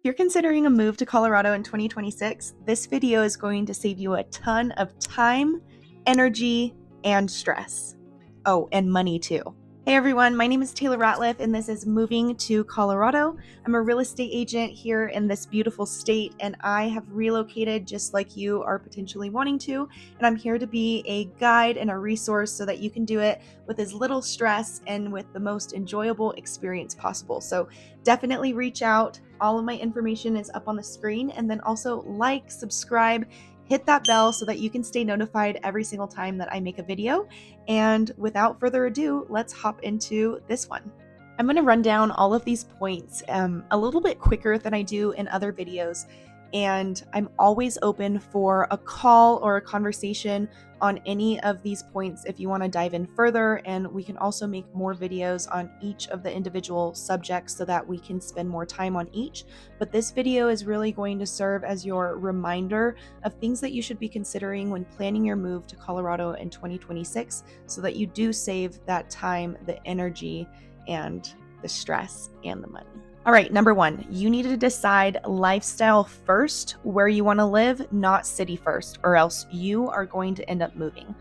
you're considering a move to Colorado in 2026, this video is going to save you a ton of time, energy, and stress. Oh, and money too. Hey everyone, my name is Taylor Ratliff and this is Moving to Colorado. I'm a real estate agent here in this beautiful state and I have relocated just like you are potentially wanting to. And I'm here to be a guide and a resource so that you can do it with as little stress and with the most enjoyable experience possible. So definitely reach out. All of my information is up on the screen, and then also like, subscribe, hit that bell so that you can stay notified every single time that I make a video. And without further ado, let's hop into this one. I'm going to run down all of these points a little bit quicker than I do in other videos. And I'm always open for a call or a conversation on any of these points if you want to dive in further. And we can also make more videos on each of the individual subjects so that we can spend more time on each. But this video is really going to serve as your reminder of things that you should be considering when planning your move to Colorado in 2026 so that you do save that time, the energy, and the stress and the money. All right, number one, you need to decide lifestyle first, where you want to live, not city first, or else you are going to end up moving.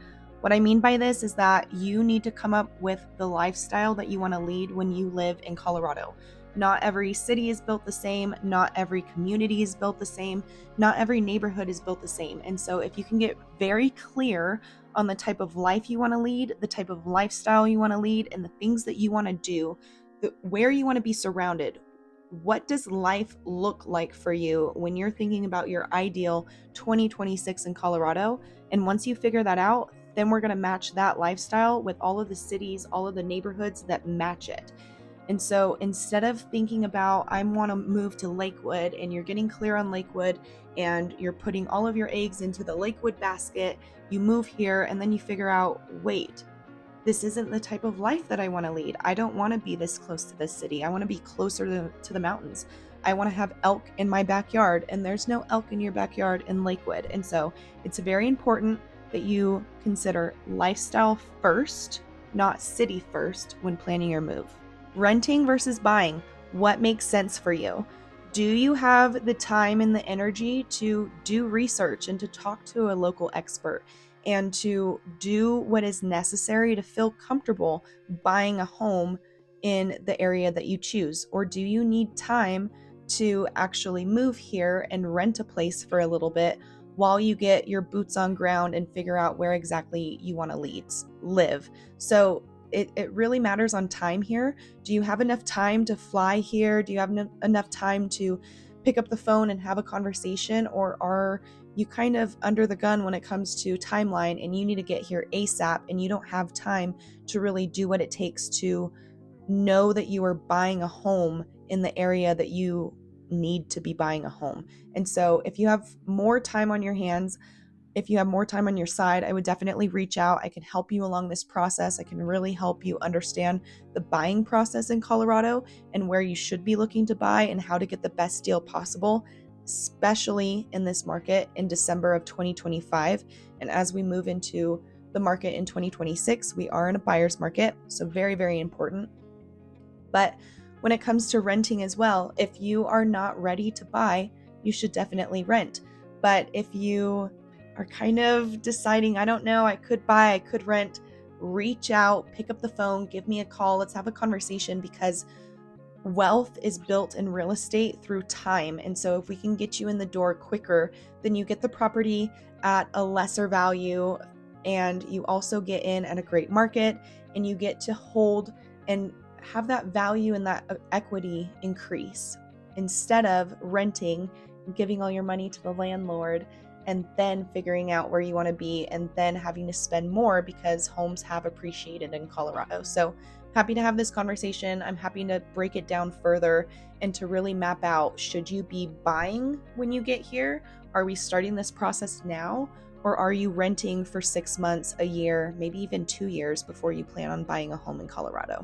What I mean by this is that you need to come up with the lifestyle that you want to lead when you live in Colorado. Not every city is built the same, not every community is built the same, not every neighborhood is built the same. And so if you can get very clear on the type of life you want to lead, the type of lifestyle you want to lead, and the things that you want to do, where you want to be surrounded, what does life look like for you when you're thinking about your ideal 2026 in Colorado? And once you figure that out, then we're going to match that lifestyle with all of the cities, all of the neighborhoods that match it. And so instead of thinking about, I want to move to Lakewood, and you're getting clear on Lakewood and you're putting all of your eggs into the Lakewood basket, you move here and then you figure out, wait, this isn't the type of life that I want to lead. I don't want to be this close to this city. I want to be closer to the mountains. I want to have elk in my backyard, and there's no elk in your backyard in Lakewood. And so it's very important that you consider lifestyle first, not city first, when planning your move. Renting versus buying. What makes sense for you? Do you have the time and the energy to do research and to talk to a local expert and to do what is necessary to feel comfortable buying a home in the area that you choose? Or do you need time to actually move here and rent a place for a little bit while you get your boots on ground and figure out where exactly you want to live? So it really matters on time here. Do you have enough time to fly here? Do you have enough time to pick up the phone and have a conversation? Or are you kind of under the gun when it comes to timeline and you need to get here ASAP and you don't have time to really do what it takes to know that you are buying a home in the area that you need to be buying a home? And so if you have more time on your hands, if you have more time on your side, I would definitely reach out. I can help you along this process. I can really help you understand the buying process in Colorado and where you should be looking to buy and how to get the best deal possible, especially in this market in December of 2025. And as we move into the market in 2026, we are in a buyer's market, so very, very important. But when it comes to renting as well, if you are not ready to buy, you should definitely rent. But if you are kind of deciding, I don't know, I could buy, I could rent, reach out, pick up the phone, give me a call, let's have a conversation, because wealth is built in real estate through time. And so if we can get you in the door quicker, then you get the property at a lesser value, and you also get in at a great market, and you get to hold and have that value and that equity increase instead of renting and giving all your money to the landlord and then figuring out where you want to be and then having to spend more because homes have appreciated in Colorado. So happy to have this conversation. I'm happy to break it down further and to really map out, should you be buying when you get here? Are we starting this process now? Or are you renting for 6 months, a year, maybe even 2 years before you plan on buying a home in Colorado?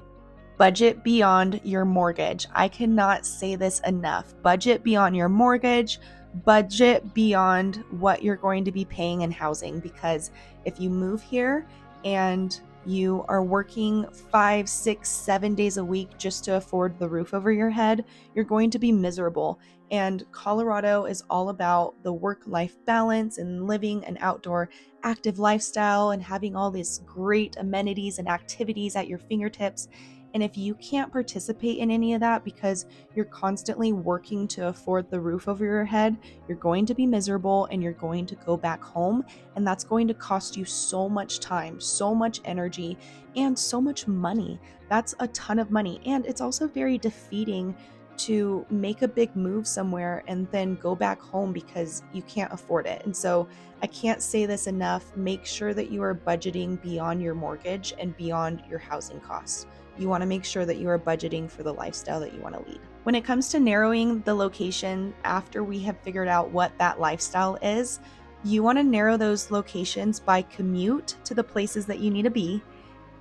Budget beyond your mortgage. I cannot say this enough. Budget beyond your mortgage. Budget beyond what you're going to be paying in housing, because if you move here and you are working 5, 6, 7 days a week just to afford the roof over your head, you're going to be miserable. And Colorado is all about the work-life balance and living an outdoor active lifestyle and having all these great amenities and activities at your fingertips. And if you can't participate in any of that because you're constantly working to afford the roof over your head, you're going to be miserable and you're going to go back home. And that's going to cost you so much time, so much energy, and so much money. That's a ton of money. And it's also very defeating to make a big move somewhere and then go back home because you can't afford it. And so I can't say this enough. Make sure that you are budgeting beyond your mortgage and beyond your housing costs. You want to make sure that you are budgeting for the lifestyle that you want to lead. When it comes to narrowing the location after we have figured out what that lifestyle is, you want to narrow those locations by commute to the places that you need to be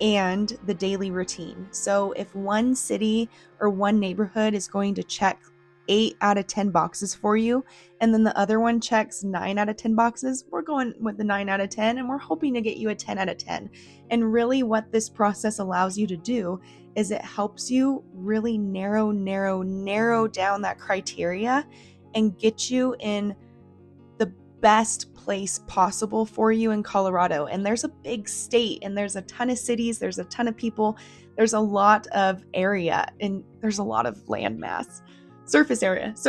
and the daily routine. So if one city or one neighborhood is going to check 8 out of 10 boxes for you, and then the other one checks 9 out of 10 boxes, we're going with the 9 out of 10, and we're hoping to get you a 10 out of 10. And really what this process allows you to do is it helps you really narrow down that criteria and get you in the best place possible for you in Colorado. And there's a big state and there's a ton of cities, there's a ton of people, there's a lot of area, and there's a lot of land mass. Surface area is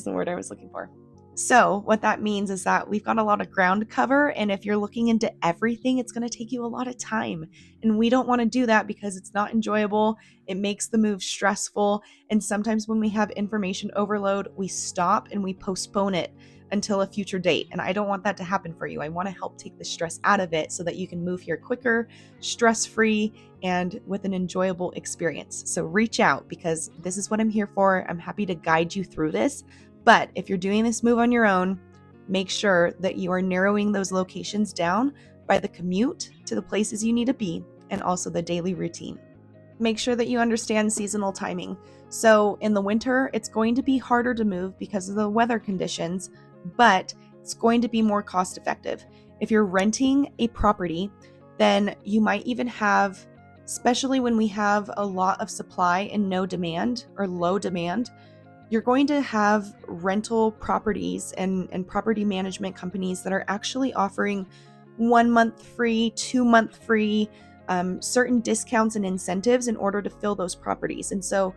the word I was looking for. So what that means is that we've got a lot of ground cover, and if you're looking into everything, it's going to take you a lot of time. And we don't want to do that because it's not enjoyable. It makes the move stressful. And sometimes when we have information overload, we stop and we postpone it until a future date. And I don't want that to happen for you. I want to help take the stress out of it so that you can move here quicker, stress-free, and with an enjoyable experience. So reach out because this is what I'm here for. I'm happy to guide you through this. But if you're doing this move on your own, make sure that you are narrowing those locations down by the commute to the places you need to be and also the daily routine. Make sure that you understand seasonal timing. So in the winter, it's going to be harder to move because of the weather conditions, but it's going to be more cost effective. If you're renting a property, then you might even have, especially when we have a lot of supply and no demand or low demand, you're going to have rental properties and property management companies that are actually offering 1 month free, 2 month free, certain discounts and incentives in order to fill those properties. And so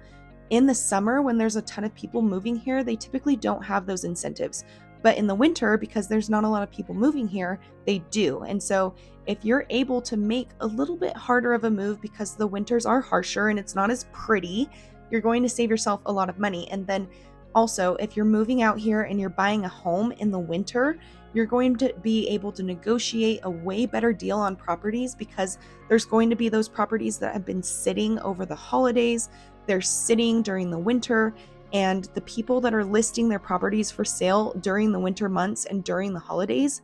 in the summer, when there's a ton of people moving here, they typically don't have those incentives. But in the winter, because there's not a lot of people moving here, they do. And so if you're able to make a little bit harder of a move because the winters are harsher and it's not as pretty, you're going to save yourself a lot of money. And then also, if you're moving out here and you're buying a home in the winter, you're going to be able to negotiate a way better deal on properties because there's going to be those properties that have been sitting over the holidays, they're sitting during the winter, and the people that are listing their properties for sale during the winter months and during the holidays,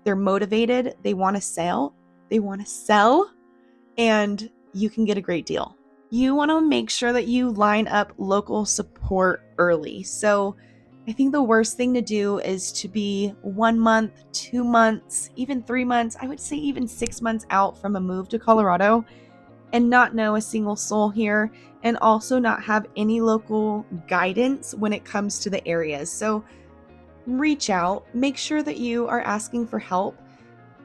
they're motivated, they want to sell, and you can get a great deal. You want to make sure that you line up local support early. So I think the worst thing to do is to be 1 month, 2 months, even 3 months, I would say even 6 months out from a move to Colorado and not know a single soul here and also not have any local guidance when it comes to the areas. So reach out, make sure that you are asking for help.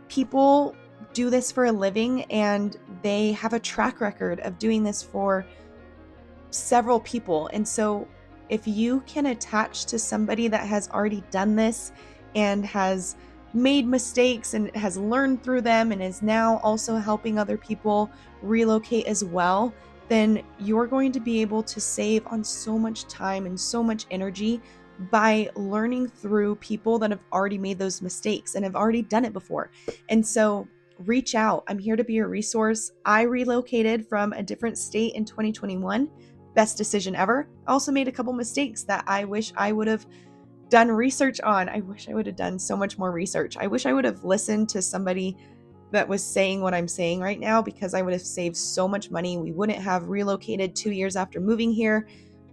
People do this for a living and they have a track record of doing this for several people. And so if you can attach to somebody that has already done this and has made mistakes and has learned through them and is now also helping other people relocate as well, then you're going to be able to save on so much time and so much energy by learning through people that have already made those mistakes and have already done it before. And so reach out. I'm here to be a resource. I relocated from a different state in 2021. Best decision ever. I also made a couple mistakes that I wish I would have done research on. I wish I would have done so much more research. I wish I would have listened to somebody that was saying what I'm saying right now because I would have saved so much money. We wouldn't have relocated 2 years after moving here.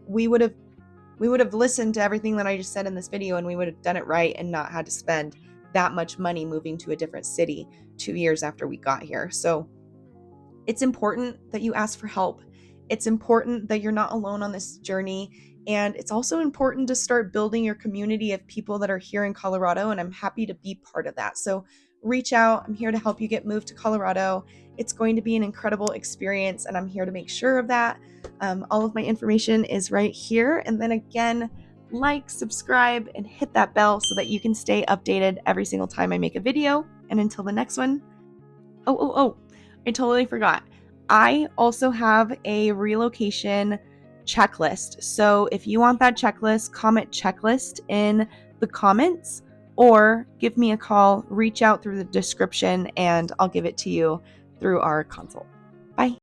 We would have listened to everything that I just said in this video and we would have done it right and not had to spend that much money moving to a different city 2 years after we got here. So it's important that you ask for help. It's important that you're not alone on this journey. And it's also important to start building your community of people that are here in Colorado. And I'm happy to be part of that. So reach out. I'm here to help you get moved to Colorado. It's going to be an incredible experience, and I'm here to make sure of that. All of my information is right here. And then again, like, subscribe, and hit that bell so that you can stay updated every single time I make a video. And until the next one, I totally forgot. I also have a relocation checklist. So if you want that checklist, comment checklist in the comments or give me a call, reach out through the description, and I'll give it to you through our consult.